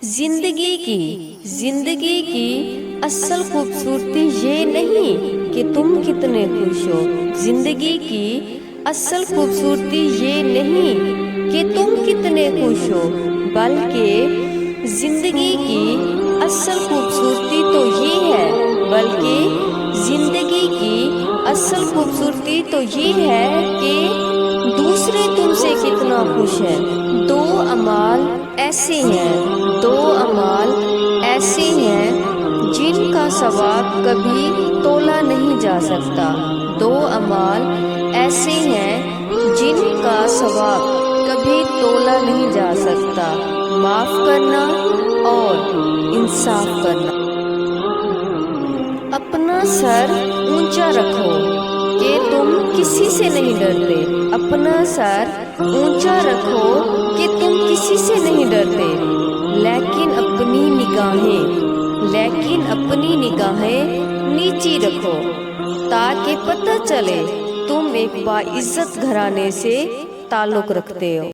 زندگی کی اصل خوبصورتی یہ نہیں کہ تم کتنے خوش ہو۔ زندگی کی اصل خوبصورتی یہ نہیں کہ تم کتنے خوش ہو، بلکہ زندگی کی اصل خوبصورتی تو یہ ہے زندگی کی اصل خوبصورتی تو یہ ہے کہ دوسرے تم سے کتنا خوش ہیں۔ دو اعمال ایسے ہیں جن کا ثواب کبھی تولا نہیں جا سکتا۔ دو اعمال ایسے ہیں جن کا ثواب کبھی تولا نہیں جا سکتا، معاف کرنا اور انصاف کرنا۔ اپنا سر اونچا رکھو کہ تم کسی سے نہیں ڈرتے۔ اپنا سر اونچا رکھو کہ تم کسی سے نہیں ڈرتے، لیکن اپنی نگاہیں نیچی رکھو تاکہ پتہ چلے تم ایک باعزت گھرانے سے تعلق رکھتے ہو۔